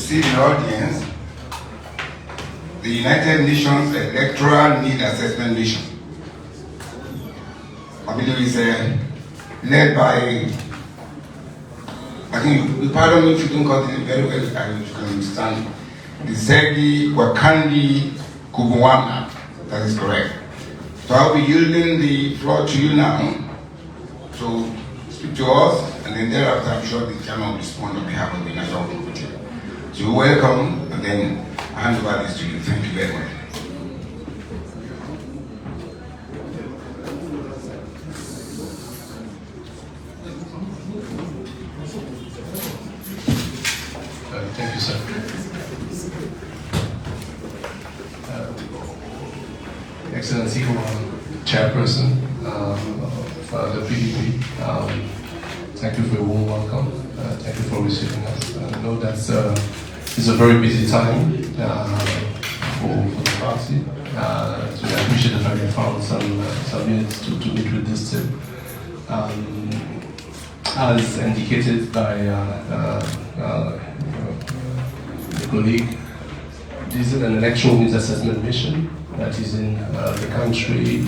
see the audience, the United Nations Electoral Need Assessment Mission. I believe it's led by, I think, you pardon me if you don't call it very well, and you can understand, the Zegi Wakandi Kubuwana. That is correct. So I'll be yielding the floor to you now to speak to us, and then thereafter I'm sure the chairman will respond on behalf of the National Committee. So you're welcome, and then I hand over this to you. Thank you very much. Thank you, sir. Excellency, Chairperson for the PDP, thank you for your warm welcome. Thank you for receiving us. I know that it's a very busy time for the party. So I appreciate the fact that you found some minutes to meet with this team. As indicated by the colleague, this is an electoral needs assessment mission that is in the country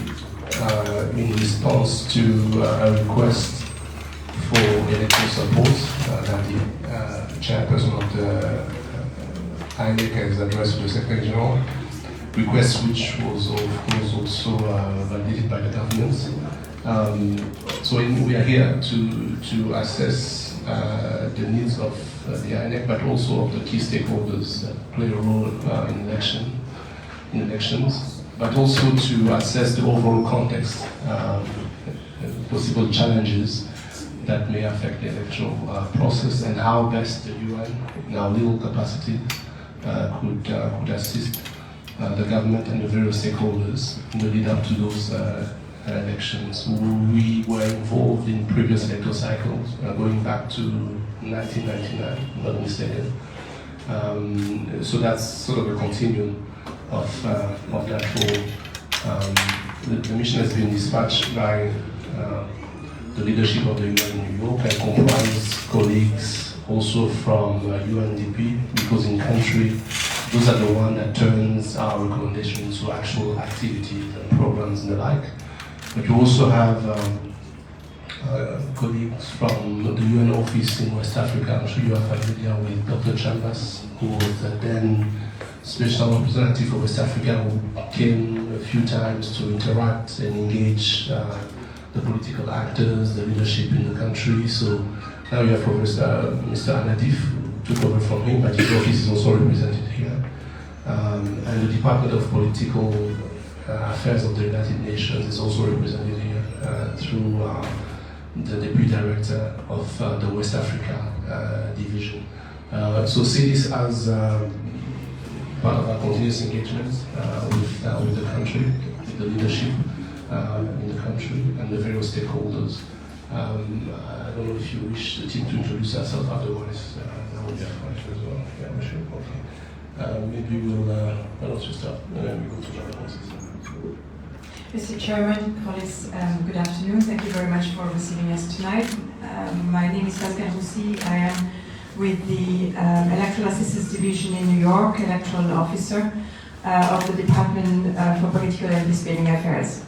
in response to a request for electoral support that the chairperson of the INEC has addressed to the Secretary General, request which was of course also validated by the government. So we are here to assess the needs of the INEC, but also of the key stakeholders that play a role in elections, but also to assess the overall context, possible challenges that may affect the electoral process, and how best the UN, in our legal capacity, could assist the government and the various stakeholders in the lead up to those elections. We were involved in previous electoral cycles, going back to 1999, if I'm not mistaken. So that's sort of a continuum of that role. The mission has been dispatched by the leadership of the UN in New York, and comprise colleagues also from UNDP, because in country, those are the ones that turns our recommendations into actual activities and programs and the like. But you also have colleagues from the UN office in West Africa. I'm sure you are familiar with Dr. Chambers, who was then special representative for West Africa, who came a few times to interact and engage the political actors, the leadership in the country. So now you have Mr. Anadif, who took over from him, but his office is also represented here. And the Department of Political Affairs of the United Nations is also represented here through the Deputy Director of the West Africa Division. So see this as part of our continuous engagement with the country, with the leadership in the country, and the various stakeholders. I don't know if you wish the team to introduce ourselves, otherwise that would be fine as well. Yeah, sure. Okay. Maybe we'll, why don't you start, and then we go to the responses. Mr. Chairman, colleagues, good afternoon. Thank you very much for receiving us tonight. My name is Pascal Roussi. I am with the Electoral Assistance Division in New York, electoral officer of the Department for Political and Peacebuilding Affairs.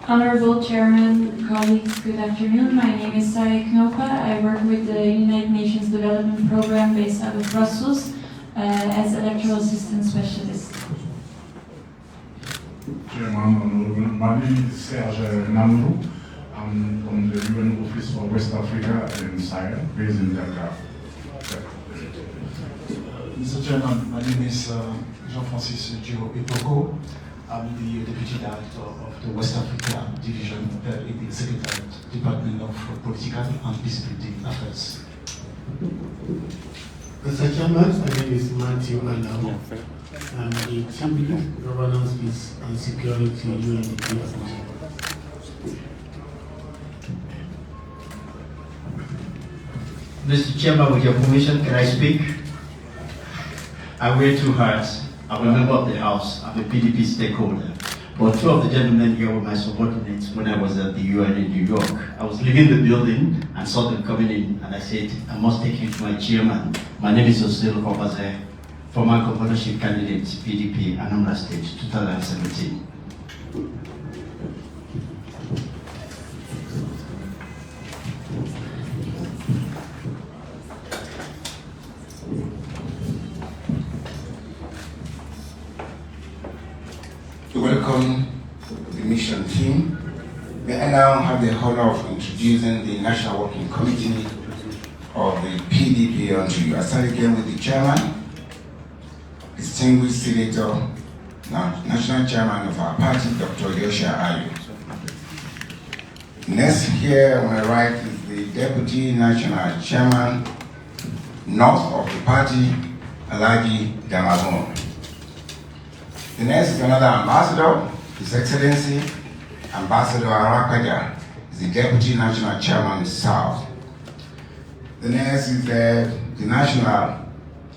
Honorable Chairman, colleagues, good afternoon. My name is Sai Knopa. I work with the United Nations Development Program based out of Brussels as Electoral Assistance Specialist. Chairman, my name is Serge Namou. I'm from the UN Office for West Africa and Sahel, based in Dakar. Mr. Chairman, my name is Jean-Francis Gio Ipoko. I'm the Deputy Director of the West Africa Division in the Secretariat Department of Political and Peacebuilding Affairs. Mr. Chairman, my name is Matthew Andam. I'm the Chief Governance, Peace and Security UNDP. Mr. Chairman, with your permission, can I speak? I wear two hats. I'm a member of the House. I'm a PDP stakeholder. but two of the gentlemen here were my subordinates when I was at the UN in New York. I was leaving the building and saw them coming in, and I said, I must take you to my chairman. My name is Osel Kobaze, former governorship candidate, PDP Anambra State, 2017. To welcome the mission team, may I now have the honor of introducing the National Working Committee of the PDP unto you. I start again with the chairman, distinguished senator, national chairman of our party, Dr. Yosha Ayu. Next here on my right is the deputy national chairman, north of the party, Alhaji Damazon. The next is another ambassador, His Excellency Ambassador Arakaja, is the deputy national chairman south. The next is the national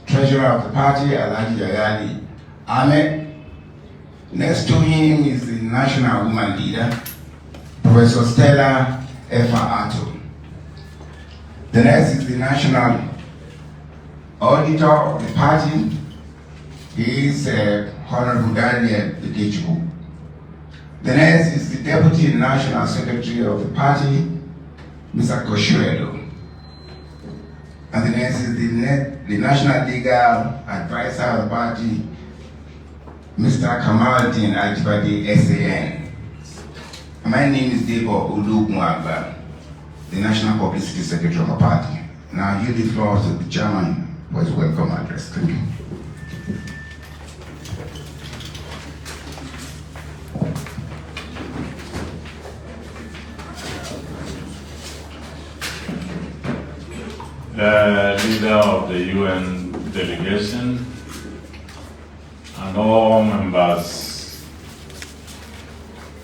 treasurer of the party, Alhaji Yayali Ahmed. Next to him is the national woman leader, Professor Stella Efa Ato. The next is the national auditor of the party. He is Honorable Daniel Ikechukwu. The next is the deputy national secretary of the party, Mr. Koshuedo. And the next is the national legal advisor of the party, Mr. Kamaldeen Ajibade SAN. And my name is Debo Ulugunagba, the national publicity secretary of the party. Now I yield the floor to the chairman for his welcome address. Thank you. Leader of the UN delegation and all members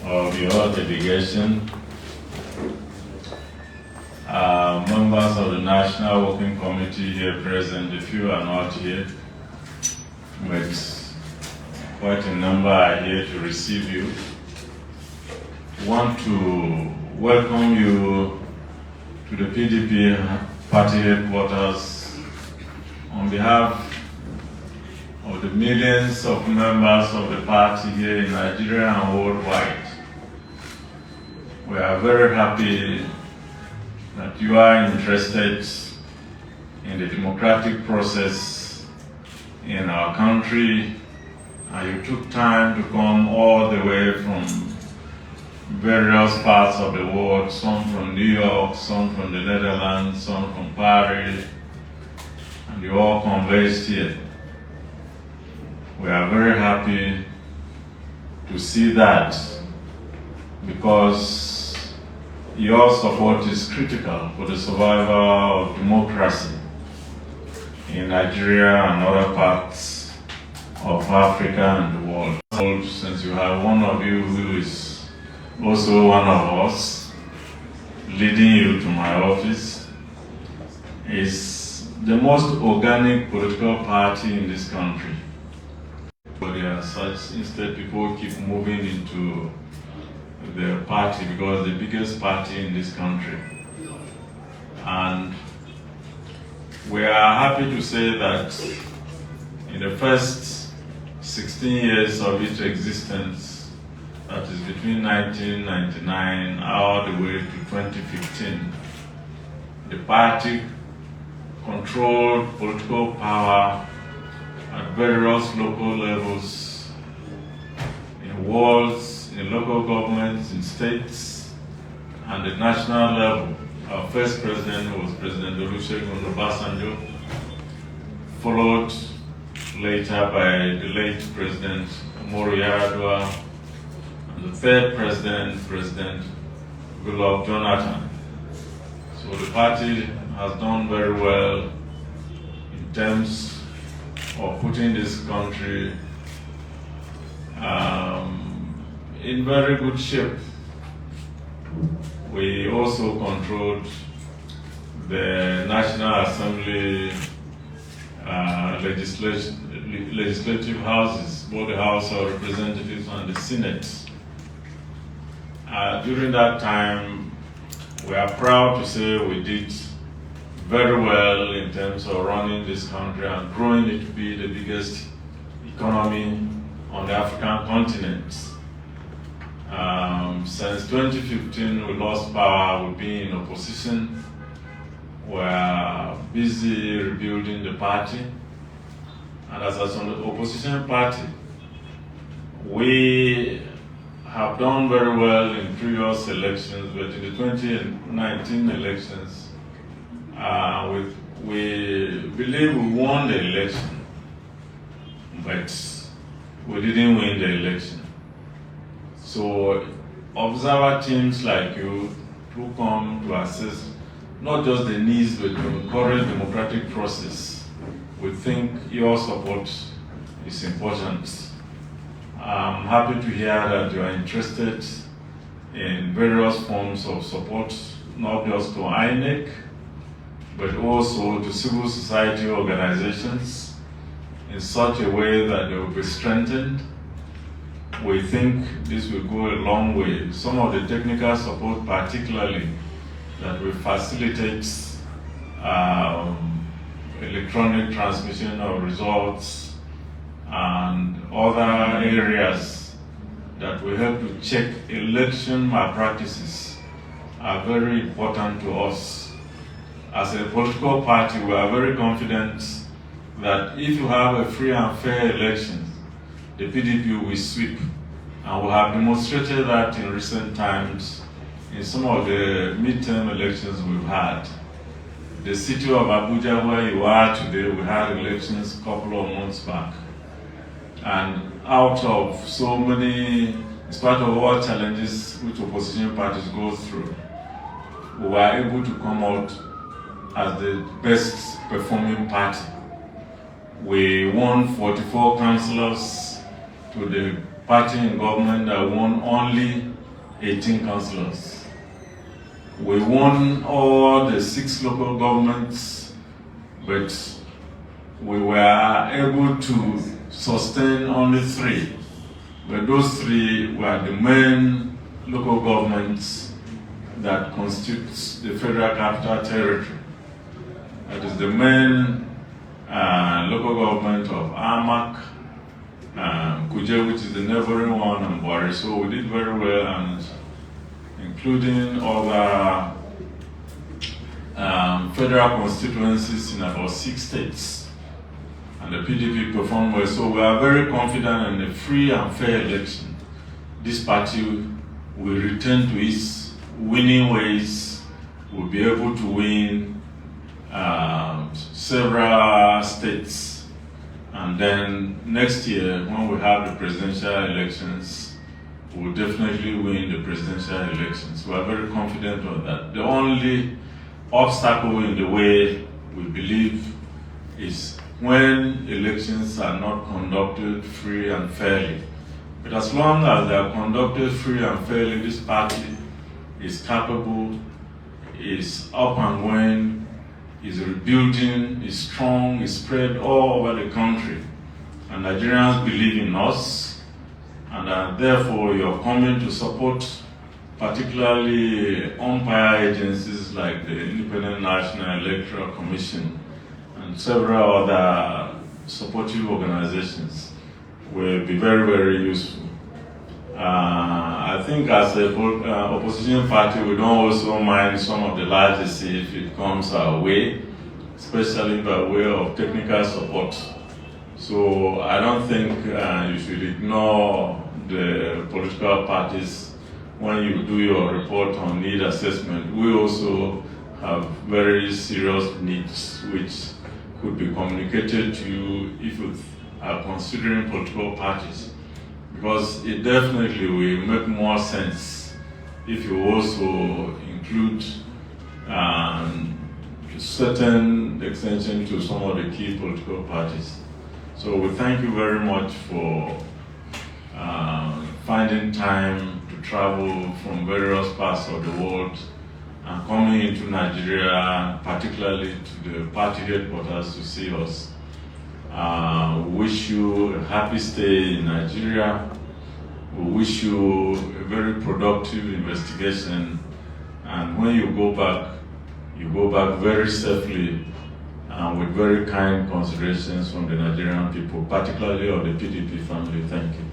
of your delegation, members of the National Working Committee here present, if you are not here, but quite a number are here to receive you. Want to welcome you to the PDP party headquarters on behalf of the millions of members of the party here in Nigeria and worldwide. We are very happy that you are interested in the democratic process in our country, and you took time to come all the way from various parts of the world, some from New York, some from the Netherlands, some from Paris, and you all converged here. We are very happy to see that, because your support is critical for the survival of democracy in Nigeria and other parts of Africa and the world. Since you have one of you who is also one of us, leading you to my office, is the most organic political party in this country. Instead, people keep moving into the party because the biggest party in this country. And we are happy to say that in the first 16 years of its existence, that is between 1999 all the way to 2015, the party controlled political power at various local levels, in wards, in local governments, in states, and at national level. Our first president was President Olusegun Obasanjo, followed later by the late President Umaru Yar'Adua, and the third president, President Goodluck Jonathan. So the party has done very well in terms of putting this country in very good shape. We also controlled the National Assembly legislative houses, both the House of Representatives and the Senate. During that time, we are proud to say we did very well in terms of running this country and growing it to be the biggest economy on the African continent. Since 2015, we lost power. We've been in opposition. We're busy rebuilding the party. And as an opposition party, we have done very well in previous elections, but in the 2019 elections, we believe we won the election, but we didn't win the election. So observer teams like you who come to assess not just the needs, but to encourage democratic process, we think your support is important. I'm happy to hear that you are interested in various forms of support, not just to INEC, but also to civil society organizations in such a way that they will be strengthened. We think this will go a long way. Some of the technical support, particularly, that will facilitate electronic transmission of results and other areas that will help to check election malpractices are very important to us. As a political party, we are very confident that if you have a free and fair election, the PDP will sweep. And we have demonstrated that in recent times in some of the midterm elections we've had. The city of Abuja, where you are today, we had elections a couple of months back. And out of so many, in spite of all challenges which opposition parties go through, we were able to come out as the best performing party. We won 44 councillors to the party in government that won only 18 councillors. We won all the 6 local governments, but we were able to sustain only 3. But those 3 were the main local governments that constitute the Federal Capital Territory. That is the main local government of Amak, Kuje, which is the neighboring one, and Bari. So we did very well, and including other federal constituencies in about 6 states. And the PDP performed well. So we are very confident in a free and fair election. This party will return to its winning ways, will be able to win several states. And then next year, when we have the presidential elections, we'll definitely win the presidential elections. We are very confident of that. The only obstacle in the way, we believe, is when elections are not conducted free and fairly. But as long as they are conducted free and fairly, this party is capable, is up and going, is rebuilding, is strong, is spread all over the country. And Nigerians believe in us, and therefore you're coming to support particularly umpire agencies like the Independent National Electoral Commission and several other supportive organizations will be very, very useful. I think as an opposition party, we don't also mind some of the largesse if it comes our way, especially by way of technical support. So I don't think you should ignore the political parties when you do your report on need assessment. We also have very serious needs which could be communicated to you if you are considering political parties, because it definitely will make more sense if you also include certain extension to some of the key political parties. So we thank you very much for finding time to travel from various parts of the world and coming into Nigeria, particularly to the party headquarters to see us. We wish you a happy stay in Nigeria, We wish you a very productive investigation, and when you go back very safely and with very kind considerations from the Nigerian people, particularly of the PDP family. Thank you.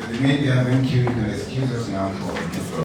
The media, thank you. You can excuse us now for